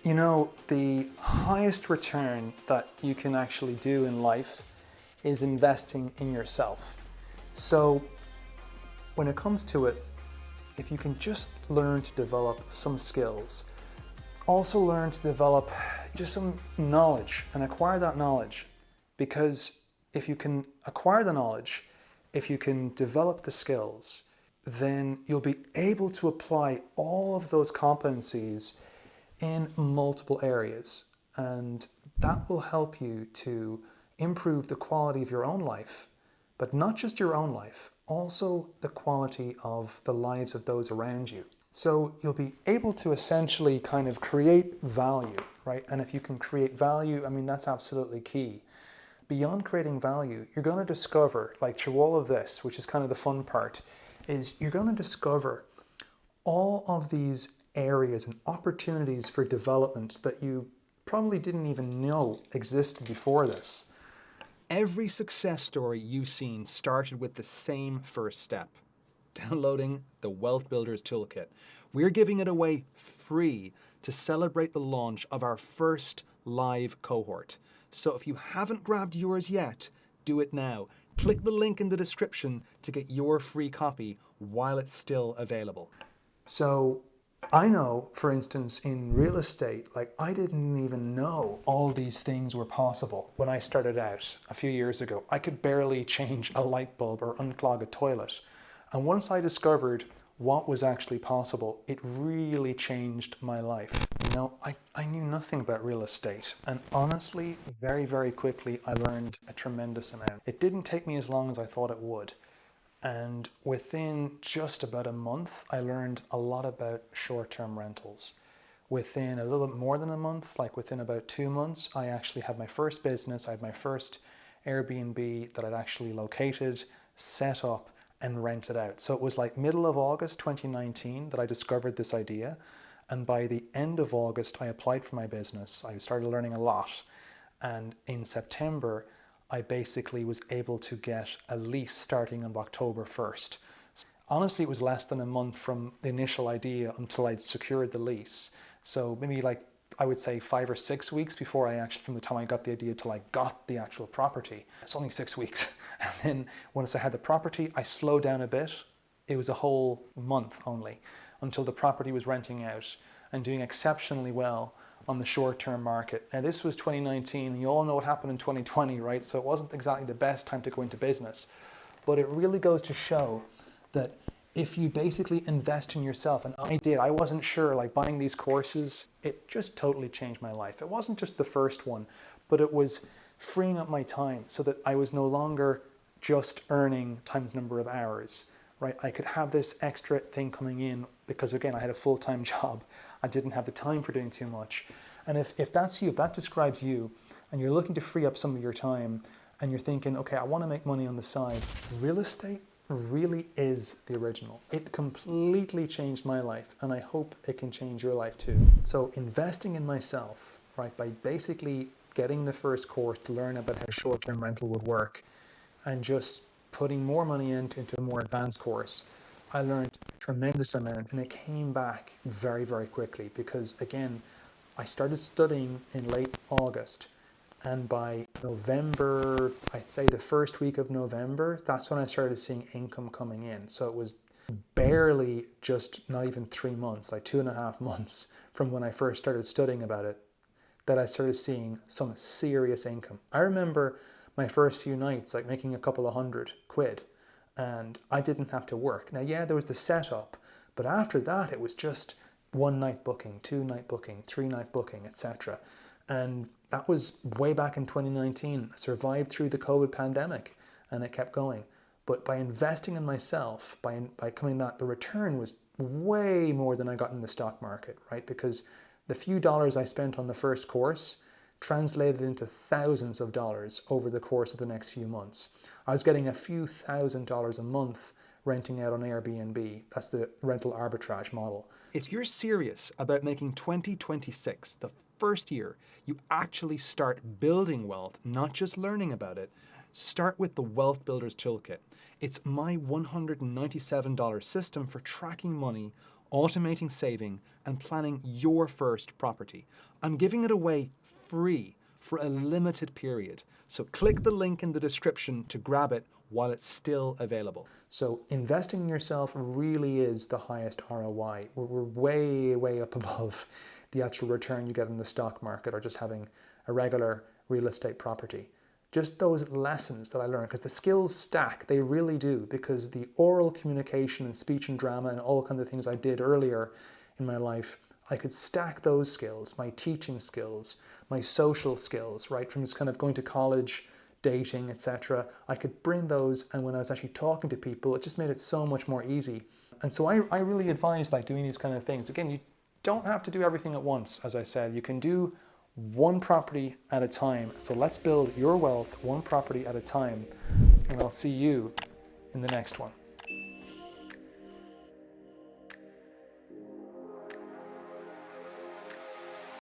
You know, the highest return that you can actually do in life is investing in yourself. So, when it comes to it, if you can just learn to develop some skills, also learn to develop just some knowledge and acquire that knowledge. Because if you can acquire the knowledge, if you can develop the skills, then you'll be able to apply all of those competencies in multiple areas. And that will help you to improve the quality of your own life, but not just your own life, also the quality of the lives of those around you. So you'll be able to essentially kind of create value, right? And if you can create value, I mean, that's absolutely key. Beyond creating value, you're going to discover, like through all of this, which is kind of the fun part, is you're going to discover all of these areas and opportunities for development that you probably didn't even know existed before this. Every success story you've seen started with the same first step: downloading the Wealth Builders Toolkit. We're giving it away free to celebrate the launch of our first live cohort. So if you haven't grabbed yours yet, do it now. Click the link in the description to get your free copy while it's still available. So I know, for instance, in real estate, like I didn't even know all these things were possible when I started out a few years ago. I could barely change a light bulb or unclog a toilet. And once I discovered what was actually possible, it really changed my life. You know, I knew nothing about real estate. And honestly, very, very quickly, I learned a tremendous amount. It didn't take me as long as I thought it would. And within just about a month, I learned a lot about short-term rentals. Within a little bit more than a month, like within about 2 months, I actually had my first business. I had my first Airbnb that I'd actually located, set up, and rented out. So it was like middle of August 2019 that I discovered this idea. And by the end of August, I applied for my business. I started learning a lot. And in September, I basically was able to get a lease starting on October 1st. Honestly, it was less than a month from the initial idea until I'd secured the lease. So maybe like, I would say 5 or 6 weeks before I actually, from the time I got the idea till I got the actual property. It's only 6 weeks. And then once I had the property, I slowed down a bit. It was a whole month only until the property was renting out and doing exceptionally well on the short-term market. Now this was 2019, and you all know what happened in 2020, right? So it wasn't exactly the best time to go into business. But it really goes to show that if you basically invest in yourself, and I did, I wasn't sure, like buying these courses, it just totally changed my life. It wasn't just the first one, but it was freeing up my time so that I was no longer just earning times number of hours, right? I could have this extra thing coming in because, again, I had a full-time job. I didn't have the time for doing too much. And if that's you, if that describes you, and you're looking to free up some of your time, and you're thinking, okay, I want to make money on the side, real estate really is the original. It completely changed my life, and I hope it can change your life too. So investing in myself, right, by basically getting the first course to learn about how short-term rental would work, and just putting more money into a more advanced course, I learned a tremendous amount, and it came back very, very quickly because, again, I started studying in late August, and by November, I'd say the first week of November, that's when I started seeing income coming in. So it was barely just not even 3 months, like 2.5 months from when I first started studying about it, that I started seeing some serious income. I remember my first few nights, like making a couple of £100, and I didn't have to work. Now, yeah, there was the setup, but after that, it was just 1 night booking, 2 night booking, 3 night booking, etc. And that was way back in 2019. I survived through the COVID pandemic, and it kept going. But by investing in myself, by coming that, the return was way more than I got in the stock market, right? Because the few dollars I spent on the first course translated into thousands of dollars over the course of the next few months. I was getting a few $1,000s a month renting out on Airbnb. That's the rental arbitrage model. If you're serious about making 2026 the first year you actually start building wealth, not just learning about it, start with the Wealth Builders Toolkit. It's my $197 system for tracking money automating saving, and planning your first property. I'm giving it away free for a limited period. So click the link in the description to grab it while it's still available. So investing in yourself really is the highest ROI. We're way, way up above the actual return you get in the stock market or just having a regular real estate property. Just those lessons that I learned, because the skills stack, they really do, because the oral communication and speech and drama and all kinds of things I did earlier in my life, I could stack those skills, my teaching skills, my social skills, right, from just kind of going to college, dating, etc. I could bring those, and when I was actually talking to people, it just made it so much more easy. And so I really advise like doing these kind of things. Again, you don't have to do everything at once, as I said. You can do one property at a time. So let's build your wealth one property at a time, and I'll see you in the next one.